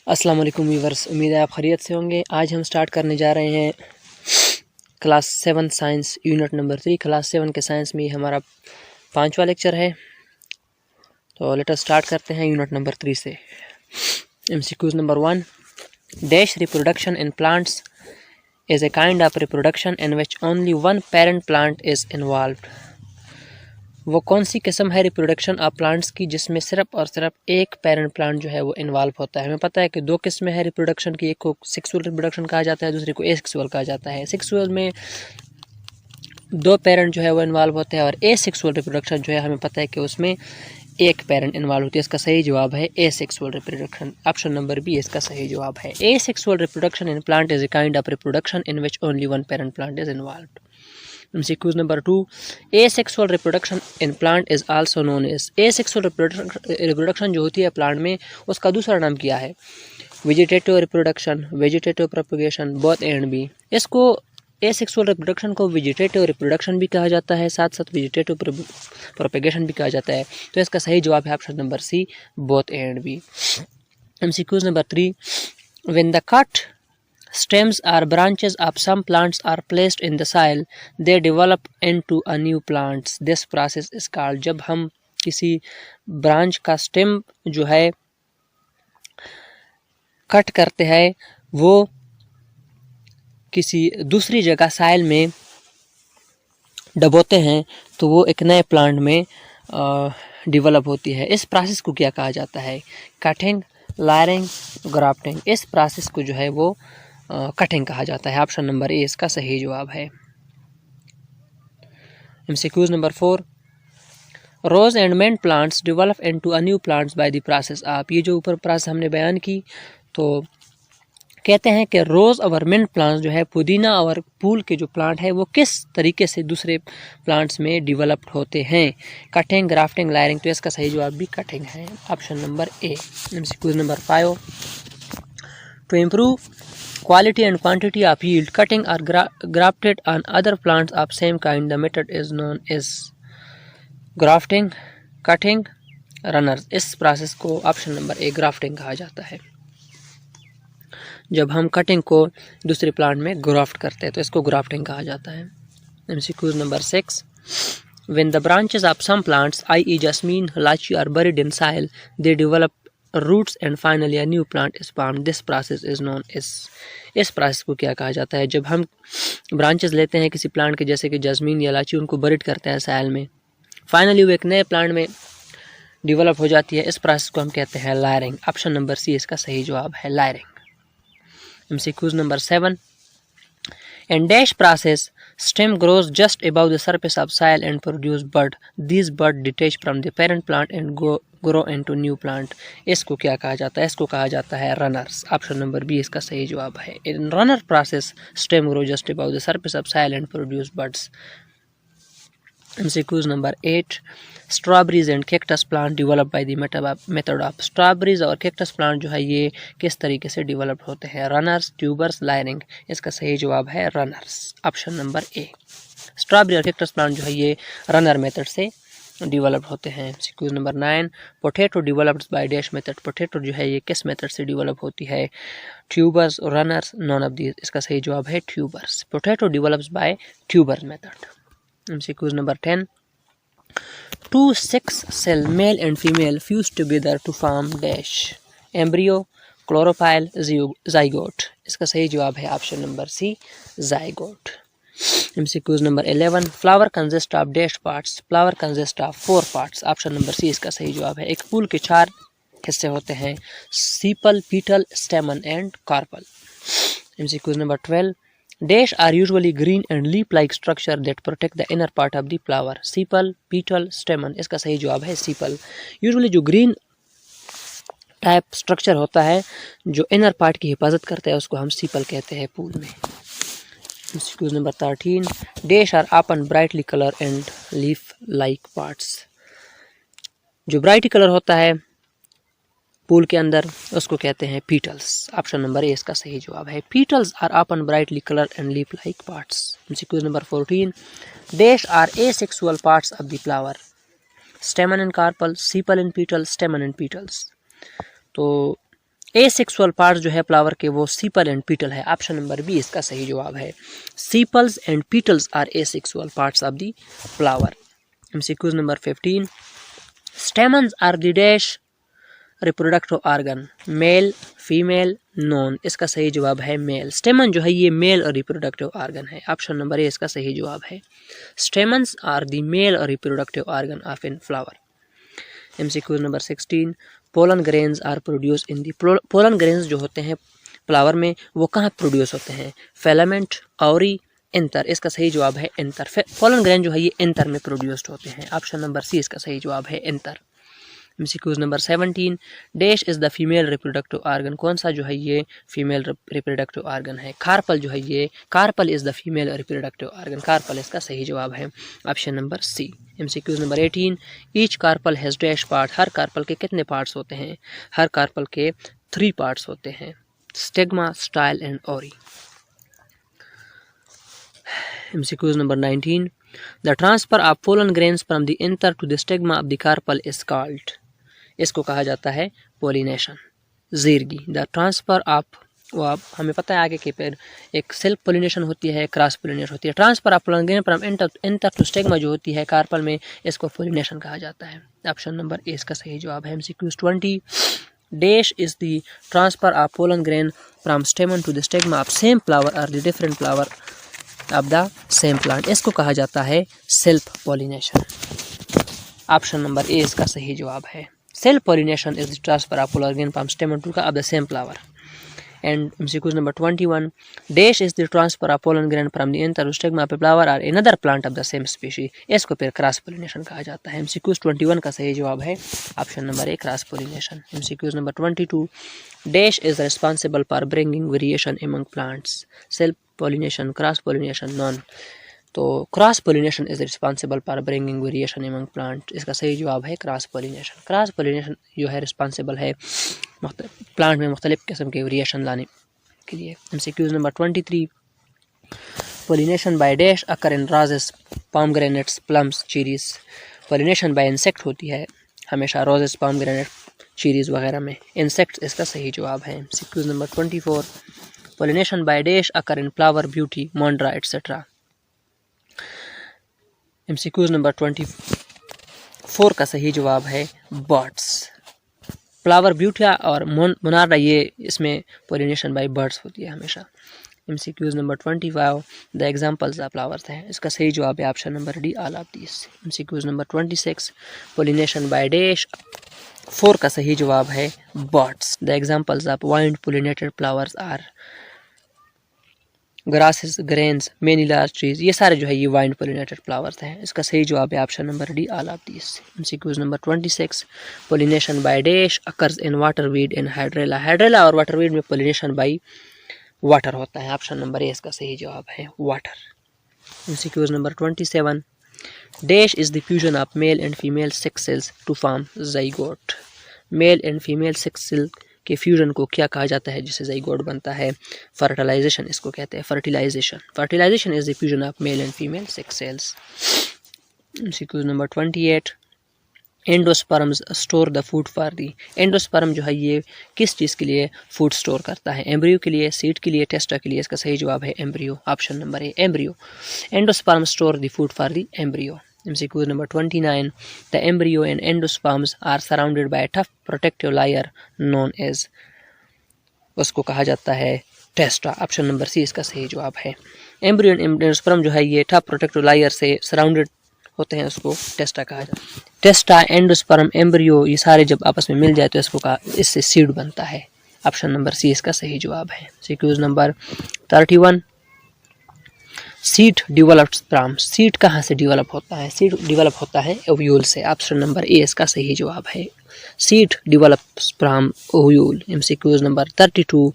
अस्सलाम वालेकुम व्यूअर्स, उम्मीद है आप खैरियत से होंगे। आज हम स्टार्ट करने जा रहे हैं class 7 science unit number 3। Class 7 के साइंस में हमारा 5वां लेक्चर है। तो लेट अस स्टार्ट करते हैं यूनिट नंबर 3 से। MCQs number 1, dash reproduction in plants is a kind of reproduction in which only one parent plant is involved. वो कौन सी किस्म है रिप्रोडक्शन ऑफ प्लांट्स की जिसमें सिर्फ और सिर्फ एक पेरेंट प्लांट जो है वो इन्वॉल्व होता है। हमें पता है कि दो किस्में है रिप्रोडक्शन की, एक को सेक्सुअल रिप्रोडक्शन कहा जाता है, दूसरे को एसेक्सुअल कहा जाता है। सेक्सुअल में दो पेरेंट जो है वो इन्वॉल्व होते हैं और एसेक्सुअल रिप्रोडक्शन जो है हमें पता है कि उसमें एक पेरेंट इन्वॉल्व होती है। इसका सही जवाब है asexual reproduction. Option number B इसका सही जवाब है। Asexual reproduction in plant is a kind of reproduction in which only one parent plant is involved. MCQs number 2, asexual reproduction in plant is also known as। asexual reproduction जो होती है plant में उसका दूसरा नाम क्या है? Vegetative reproduction, vegetative propagation, both A and B. इसको एसेक्सुअल रिप्रोडक्शन को वेजिटेटिव रिप्रोडक्शन भी कहा जाता है, साथ साथ वेजिटेटिव प्रोपगेशन भी कहा जाता है। तो इसका सही जवाब है option number C, both A and B. MCQs number 3, when the cut stems or branches of some plants are placed in the soil, they develop into a new plants. This process is called। जब हम किसी branch का stem जो है cut करते हैं, वो किसी दूसरी जगह साइल में डबोते हैं, तो वो एक नए प्लांट में डेवलप होती है। इस प्रोसेस को क्या कहा जाता है? Cutting, layering, grafting. इस प्रोसेस को जो है वो कटिंग कहा जाता है। ऑप्शन नंबर ए इसका सही जवाब है। MCQs number 4, rose and mint plants develop into a new plants by the process of. ये जो ऊपर प्रोसेस हमने बयान की, तो कहते हैं कि रोज और मिंट प्लांट्स जो है, पुदीना और फूल के जो प्लांट है, वो किस तरीके से दूसरे प्लांट्स में डेवलप्ड होते हैं? Cutting, grafting, layering. तो इसका सही जवाब भी कटिंग है, option number A. MCQs number 5, to improve quality and quantity of yield, cutting or grafted on other plants of same kind. The method is known as grafting, cutting, runners। इस process को option number ए grafting कहा जाता है। जब हम cutting को दूसरे plant में ग्राफ्ट करते हैं तो इसको ग्राफ्टिंग कहा जाता है। MCQs number 6, when the branches of some plants i.e. jasmine, lychee are buried in soil, they develop roots and finally a new plant is formed. This process is known as. इस process को क्या कहा जाता है? जब हम branches लेते हैं किसी प्लांट के, जैसे कि जैस्मीन या इलायची, उनको बरिड करते हैं सैल में, फाइनली वो एक नए प्लांट में डेवलप हो जाती है। इस प्रोसेस को हम कहते हैं लायरिंग। ऑप्शन नंबर सी इसका सही जवाब है, लायरिंग। MCQs number 7, in dash process stem grows just above the surface of soil and produce bud. These bud detach from the parent plant and grow into new plant. इसको क्या कहा जाता है? इसको कहा जाता है रनर्स। ऑप्शन नंबर बी इसका सही जवाब है। In runner process stem grows just above the surface of soil and produce buds. MCQs number 8, strawberries and cactus plant develop by the method of. Strawberries और कैक्टस प्लांट जो है ये किस तरीके से डेवलप होते हैं? Runners, tubers, layering. इसका सही जवाब है runners, option number A. Strawberry और कैक्टस प्लांट जो है ये रनर मेथड से डेवलप होते हैं। MCQs number 9, potato developed by dash method. Potato जो है ये किस मेथड से डेवलप होती है? Tubers, runners, none of these. इसका सही जवाब है tubers. Potato developed by tuber method. MCQs number 10, 2 6-cell male and female fuse together to form dash, embryo, chlorophyll, zygote। इसका सही जवाब है option number C, zygote। MCQs number 11, flower consist of dash parts. Flower consist of 4 parts. Option number C इसका सही जवाब है। एक फूल के 4 हिस्से होते हैं, sepal, petal, stamen and carpel. MCQs number 12, dash are usually green and leaf-like structure that protect the inner part of the flower. Sepal, petal, stamen। इसका सही जवाब है sepal। यूजुअली जो ग्रीन टाइप स्ट्रक्चर होता है जो इनर पार्ट की हिफाजत करता है, उसको हम सीपल कहते हैं फूल में। MCQs number 13, dash are often brightly color and leaf-like parts। जो ब्राइट कलर होता है फूल के अंदर उसको कहते हैं पीटल्स। ऑप्शन नंबर ए इसका सही जवाब है। Petals are often brightly colour and leaf like parts. MCQs number 14, dash are asexual parts of the flower. Stamen and carpel, sepal and petal, stamen and petals. तो asexual part जो है flower के वो सीपल and पीटल है। Option number B इसका सही जवाब है। Sepals and petals are asexual parts of the flower. MCQs number 15, stamens are the dash reproductive organ, male, female, none. इसका सही जवाब है मेल। स्टेमन जो है ये मेल और रिप्रोडक्टिव ऑर्गन है। ऑप्शन नंबर ए इसका सही जवाब है। स्टेमन्स आर द मेल और reproductive organ of an flower. MCQ number 16, pollen grains are produce in the. Pollen grains जो होते हैं फ्लावर में वो कहाँ प्रोड्यूस होते हैं? Filament, ऑरी, anther. इसका सही जवाब है एंथर। पोलन ग्रेन जो है ये एंथर में प्रोड्यूस्ड होते हैं। ऑप्शन नंबर सी इसका सही जवाब है anther. MCQs number 17, dash is the female reproductive organ. कौन सा जो है ये फीमेल रिप्रोडक्टिव ऑर्गन है? कार्पल जो है ये, carpel is the female reproductive organ. Carpel इसका सही जवाब है। Option number C. MCQs number 18, each carpel has dash part. हर कार्पल के कितने पार्ट्स होते हैं? हर कार्पल के 3 पार्ट्स होते हैं, stigma, style and ovary. MCQs number 19, the transfer of pollen grains from the anther to the stigma of the carpel is called. इसको कहा जाता है पोलिनेशन। जीरगी, द ट्रांसफर ऑफ, वो आप हमें पता है आगे के पेड़ एक सेल्फ पोलिनेशन होती है, क्रॉस पोलिनेशन होती है। Transfer of pollen grain from anther to stigma जो होती है कार्पल में, इसको पोलिनेशन कहा जाता है। ऑप्शन नंबर ए इसका सही जवाब है। MCQs 20, dash is the transfer of pollen grain from stamen to the stigma of same flower और the different flower of the same plant. इसको कहा जाता है self pollination. Option number A इसका सही जवाब है। Self pollination is the transfer of pollen grain from stamen to of the same flower. And MCQs number 21, dash is the transfer of pollen grain from the anther to stigma of a flower और another plant of the same species. इसको फिर cross pollination कहा जाता है। MCQs 21 का सही जवाब है option number A, cross pollination. MCQs number 22, dash is responsible for bringing variation among plants. Self pollination, cross pollination, none. तो cross pollination is responsible for bringing variation among plant. इसका सही जवाब है क्रॉस पोलिनेशन। क्रॉस पोलिनेशन जो है responsible है plant में मुख्तलिफ किस्म के वेरिएशन लाने के लिए। MCQs number 23, pollination by dash occur in roses, pomegranates, plums, cherries. Pollination bye insect होती है हमेशा रोजेस, पोमग्रेनेट, चेरीज वगैरह में। इंसेक्ट इसका सही जवाब है। MCQs number 24, pollination by dash occur in flower, beauty, मोंड्रा एटसेट्रा। एमसीक्यूज नंबर 24 का सही जवाब है बर्ड्स। फ्लावर, ब्यूटिया और मोनार्डा ये इसमें पोलिनेशन बाय बर्ड्स होती है हमेशा। MCQs number 25, the examples of flowers हैं। इसका सही जवाब है option number D, all of these. MCQs number 26, pollination by dash 4 का सही जवाब है birds. The examples of wind pollinated flowers are grasses, grains, many large trees. ये सारे जो है ये वाइंड पोलिनेटेड फ्लावर्स हैं। इसका सही जवाब है option number D, all of these. MCQs number 26, pollination by dash occurs in waterweed and hydrilla. Hydrilla और वाटरवीड में पोलिनेशन बाय वाटर होता है। ऑप्शन नंबर ए इसका सही जवाब है water. MCQs number 27, dash is the fusion of male and female sex cells to form zygote. Male and female sex cell के fusion को क्या कहा जाता है जिससे ज़ाइगोट बनता है? फर्टिलाइजेशन इसको कहते हैं, fertilisation. Fertilisation is the fusion of male and female sex cells. MCQs number 28, endosperms store the food for the. Endosperm जो है ये किस चीज़ के लिए फूड स्टोर करता है? एम्ब्रियो के लिए, सीड के लिए, टेस्टा के लिए। इसका सही जवाब है embryo. Option number A, embryo. Endosperm store the food for the embryo. MCQs number 29, the embryo and endosperms are surrounded by tough protective layer known as. उसको कहा जाता है टेस्टा। ऑप्शन नंबर सी इसका सही जवाब है। एम्ब्रियो एंड एंडोस्पर्म जो है ये टफ प्रोटेक्टिव लायर से सराउंडेड होते हैं, उसको टेस्टा कहा जाता है। टेस्टा, एंडोस्पर्म, एम्ब्रियो ये सारे जब आपस में मिल जाए तो इसको कहा, इससे सीड बनता है। ऑप्शन नंबर सी इसका सही जवाब है। MCQs number 31, seed developed sperm. Seed कहाँ से डेवलप होता है? सीड डेवलप होता है ओव्यूल से। ऑप्शन नंबर ए इसका सही जवाब है। Seed develop sperm ovule. MCQs number 32,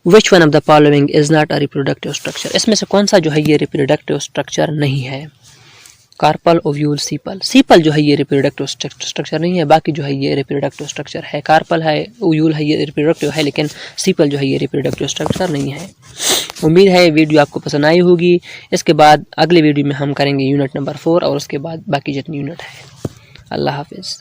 which one of the following is not a reproductive structure. इसमें से कौन सा जो है ये रिप्रोडक्टिव स्ट्रक्चर नहीं है? Carpel, ovule, सीपल। सीपल जो है ये रिप्रोडक्टिव स्ट्रक्चर नहीं है, बाकी जो है ये रिप्रोडक्टिव स्ट्रक्चर है। कार्पल है, ओव्यूल है, ये रिप्रोडक्टिव है, लेकिन सीपल जो है ये रिप्रोडक्टिव स्ट्रक्चर नहीं है। उम्मीद है वीडियो आपको पसंद आई होगी। इसके बाद अगले वीडियो में हम करेंगे यूनिट नंबर 4 और उसके बाद बाकी जितनी यूनिट है। अल्लाह हाफिज़।